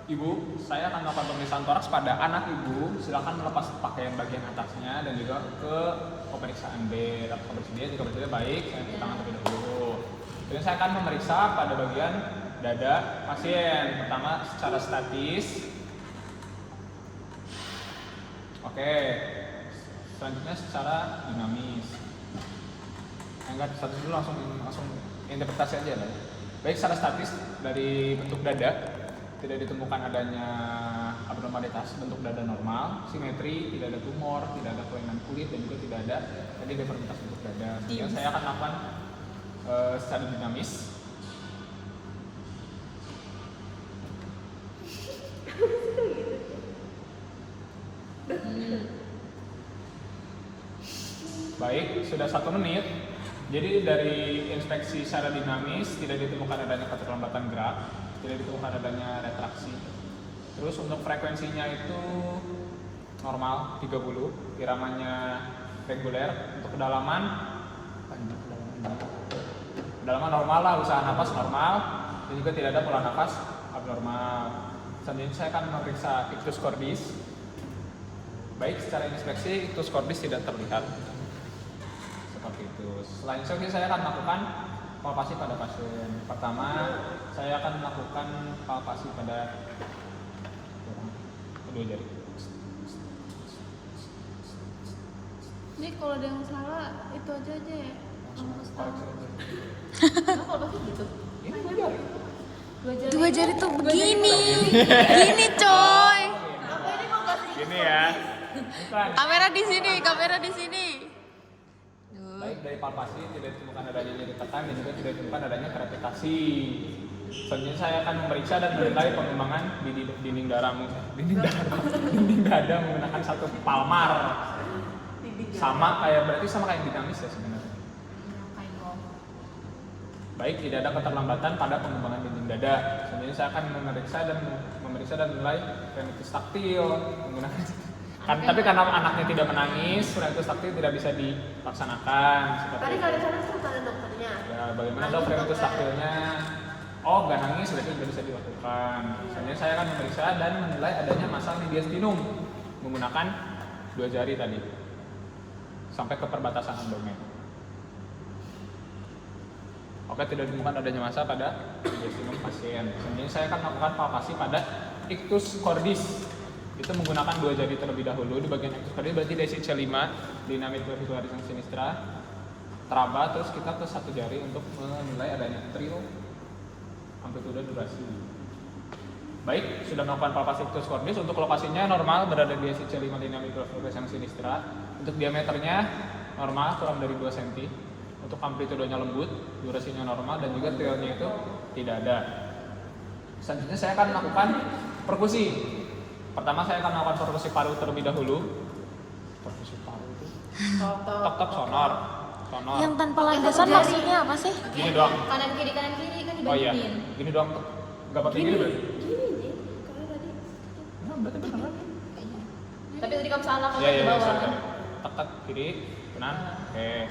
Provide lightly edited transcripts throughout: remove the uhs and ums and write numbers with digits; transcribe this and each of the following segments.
Ibu, saya akan melakukan pemeriksaan toraks pada anak ibu. Silakan melepas pakaian bagian atasnya dan juga ke pemeriksaan B. Dapat kondisi dia, jika kondisi dia baik, saya angkat tangan terlebih dahulu. Kemudian saya akan memeriksa pada bagian dada pasien. Pertama secara statis. Oke. Selanjutnya secara dinamis. Enggak, statis dulu langsung interpretasi aja lah. Baik, secara statis dari bentuk dada tidak ditemukan adanya abnormalitas, bentuk dada normal, simetri, tidak ada tumor, tidak ada kelainan kulit, dan juga tidak ada tadi deformitas bentuk dada. Kemudian saya akan lakukan secara dinamis. Baik, sudah 1 menit. Jadi dari inspeksi secara dinamis tidak ditemukan adanya keterlambatan gerak, tidak ditemukan adanya retraksi. Terus untuk frekuensinya itu normal 30, iramanya reguler. Untuk kedalaman normal lah, usaha nafas normal, dan juga tidak ada pola nafas abnormal. Selanjutnya saya akan memeriksa ictus cordis. Baik, secara inspeksi ictus cordis tidak terlihat. Seperti itu. Selanjutnya saya akan melakukan palpasi pada pasien. Pertama, saya akan melakukan palpasi pada kedua jari. Ini kalau ada yang salah itu aja ya. Koreksi aja. Kenapa palpasi gitu? Ini dua jari. Dua jari tuh begini. Gini coy. Apa ini kok kasih? Gini ya. Bukan. Kamera di sini. Baik, dari palpasi tidak ditemukan adanya nyeri tekan dan juga tidak ditemukan adanya krepitasi. Selanjutnya saya akan memeriksa dan menilai pengembangan di dinding dada menggunakan satu palmar. Sama kayak dinamis ya sebenarnya. Baik, tidak ada keterlambatan pada pengembangan dinding dada. Selanjutnya saya akan memeriksa dan menilai rhinitis taktil menggunakan tapi karena anaknya tidak menangis, rhinitis taktil tidak bisa dilaksanakan. Tadi kalau di sana tuh ada dokternya. Ya, bagaimana dok rhinitis taktilnya? Oh, nggak nangis, berarti tidak bisa dilakukan. Selanjutnya saya akan memeriksa dan menilai adanya masal mediastinum menggunakan 2 jari tadi sampai ke perbatasan abdomen. Oke, tidak ditemukan adanya massa pada mediastinum pasien. Selanjutnya saya akan melakukan palpasi pada ictus cordis. Itu menggunakan 2 jari terlebih dahulu. Di bagian ictus cordis berarti dari C5, linea midclavicularis yang sinistra, teraba, terus kita ke 1 jari untuk menilai adanya trill, amplitude, durasi. Baik, sudah melakukan palpasi ictus cordis. Untuk lokasinya normal, berada di C5 linea midclavicularis yang sinistra. Untuk diameternya normal, kurang dari 2 cm. Untuk amplitudenya lembut, durasinya normal, dan juga trillnya itu tidak ada. Selanjutnya saya akan melakukan perkusi. Pertama saya akan melakukan perkusi paru terlebih dahulu. Perkusi paru itu tok sonor. Yang tanpa landasan maksudnya apa sih? Gini doang. Kanan kiri kan dibandingin. Oh iya, gini doang. Gak pakai gini berarti? Gini, kalau tadi. Nah, berarti benar kan? Tapi tadi kamu salah kamu Iya, ke bawah. sorry. Tek kiri, kanan. Oke.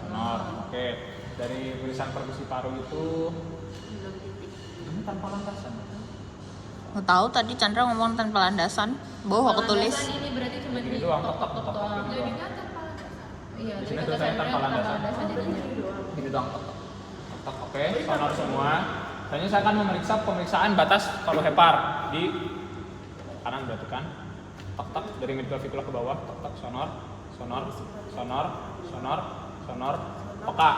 Sonar. Oke. Dari tulisan perkusi paru itu ini tanpa landasan. Nggak tahu tadi Chandra ngomong tanpa landasan. Boh aku tulis. Ini berarti cuma Gini doang, tok doang. gini doang. Iya, Di sini tulisannya tanpa landasan. Gini doang, tok. Oke, sonar semua. Selanjutnya saya akan memeriksa pemeriksaan batas paru hepar di kanan berarti kan. Tok dari midclavicular ke bawah, tok sonor, peka.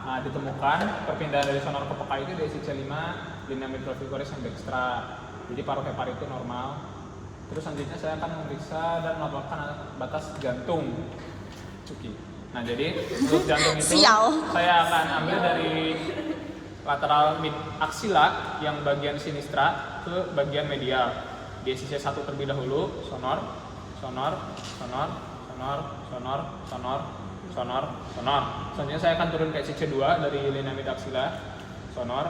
Nah, ditemukan perpindahan dari sonor ke peka itu dari C5 linea midclavicularis yang dextra. Jadi paru hepar itu normal. Terus selanjutnya saya akan memeriksa dan melakukan batas jantung. Cuki. Nah, jadi untuk jantung itu saya akan ambil dari lateral mid axilla yang bagian sinistra ke bagian medial. Di sisi 1 terlebih dahulu, sonor. Selanjutnya saya akan turun ke sisi 2 dari linea mid axilla. Sonor,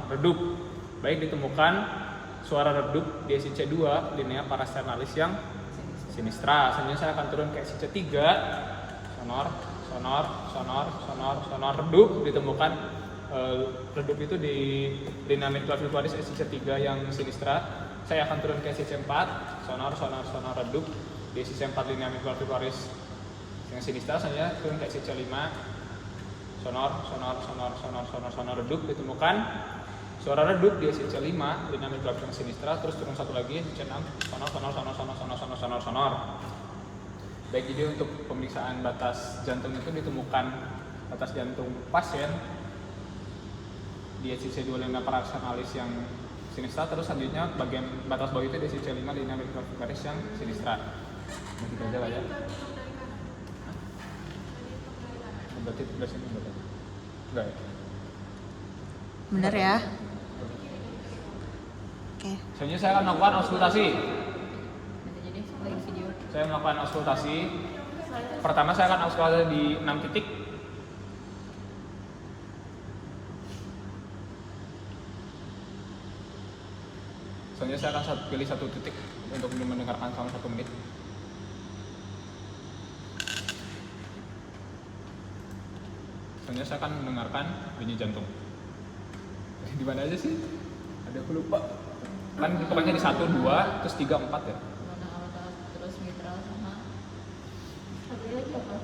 redup. Baik, ditemukan suara redup di sisi 2 linea parasternalis yang Sinistra. Selanjutnya saya akan turun ke SIC3, sonor, redup ditemukan. Redup itu di dynamic clavicularis SIC3 yang sinistra. Saya akan turun ke SIC4, sonor, redup di SIC4 dynamic clavicularis yang sinistra. Saya turun ke SIC5, sonor, redup ditemukan. Suara redup di SIC5 dynamic clavicularis yang sinistra. Terus turun satu lagi SIC6, sonor. Baik, jadi untuk pemeriksaan batas jantung itu ditemukan batas jantung pasien di SIC25 paracanalis yang sinistra. Terus selanjutnya bagian batas bawah itu di SIC5 dynamic clavicularis yang sinistra. Nah, gitu aja lah ya. Berarti dari sini enggak ya? Bener ya? Oke. Selanjutnya saya akan melakukan auskultasi. Jadi lagi video. Saya melakukan auskultasi. Pertama saya akan auskultasi di 6 titik. Selanjutnya saya akan pilih satu titik untuk mendengarkan selama 1 menit. Selanjutnya saya akan mendengarkan bunyi jantung. Di mana aja sih? Ada aku lupa. Kan pokoknya di 1, 2, terus 3, 4 ya. Mana aorta terus mitral sama satu lagi apa?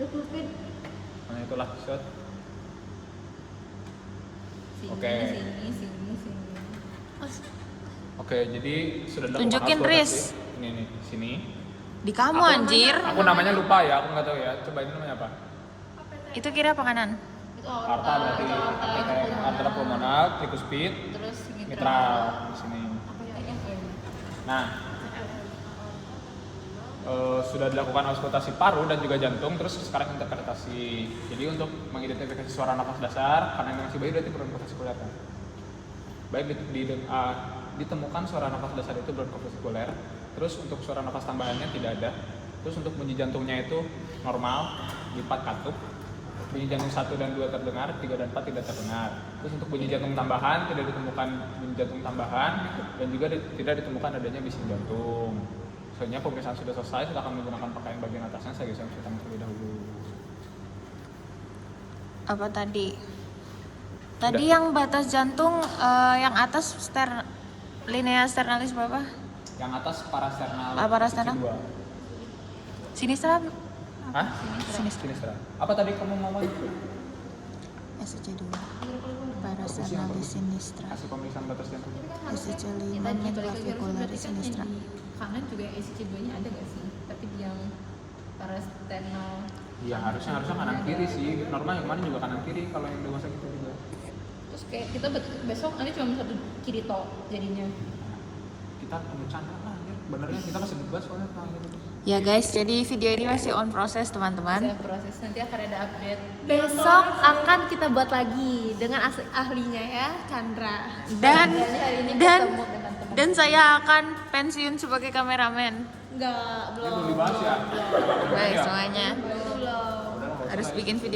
Lupin. Nah itulah shot. Sini, Oke. sini. Oke, jadi sudah dilakukan Tunjukin, auskultasi. Riz. Ini sini. Di kamu anjir. Aku namanya lupa ya, aku nggak tahu ya. Coba ini namanya apa? Itu kiri apa kanan? Itu Aorta berarti arteria pulmonar, tricuspid, terus mitral di sini. Apa ya ini? Nah, sudah dilakukan auskultasi paru dan juga jantung, terus sekarang interpretasi. Jadi untuk mengidentifikasi suara nafas dasar, karena ini masih bayi berarti bronkosekuler kan. Baik ditemukan suara nafas dasar itu bronkosekuler. Terus untuk suara nafas tambahannya tidak ada. Terus untuk bunyi jantungnya itu normal, di 4 katup. Bunyi jantung 1 dan 2 terdengar, 3 dan 4 tidak terdengar. Terus untuk bunyi jantung tambahan tidak ditemukan bunyi jantung tambahan dan juga tidak ditemukan adanya bising jantung. Soalnya pemeriksaan sudah selesai, silakan menggunakan pakaian bagian atasnya. Saya geser ke terlebih dahulu. Apa tadi? Tadi Udah. yang batas jantung yang atas linea sternalis berapa? Yang atas parasternal. Parasternal. SIC2. Sinistra? Hah? Sinistra. Sinistra. Apa tadi kamu ngomong? SIC2. Parasternal sinistra. Kasih pemeriksaan batas jantung. SIC5 Kita balik lagi harus clavicularis berarti kan sinistra. yang di kanan juga yang SIC2 nya ada nggak sih? Tapi di yang parasternal. Iya, harusnya kanan kiri sih. Normal yang kemarin juga kanan kiri kalau yang dewasa gitu juga. Terus kayak kita besok nanti cuma satu kiri tok jadinya. Kita bercanda lah ya. Benernya kita masih bebas soalnya tentang gitu. Ya guys, jadi video ini masih on proses teman-teman. Saya proses nanti akan ada update. Besok akan kita buat lagi dengan ahlinya ya, Chandra. Dan Jadi hari ini dan ketemu dengan teman. dan saya akan pensiun sebagai kameramen. Enggak, Ini belum. belum dibahas ya. Baik semuanya. Belum. Harus bikin video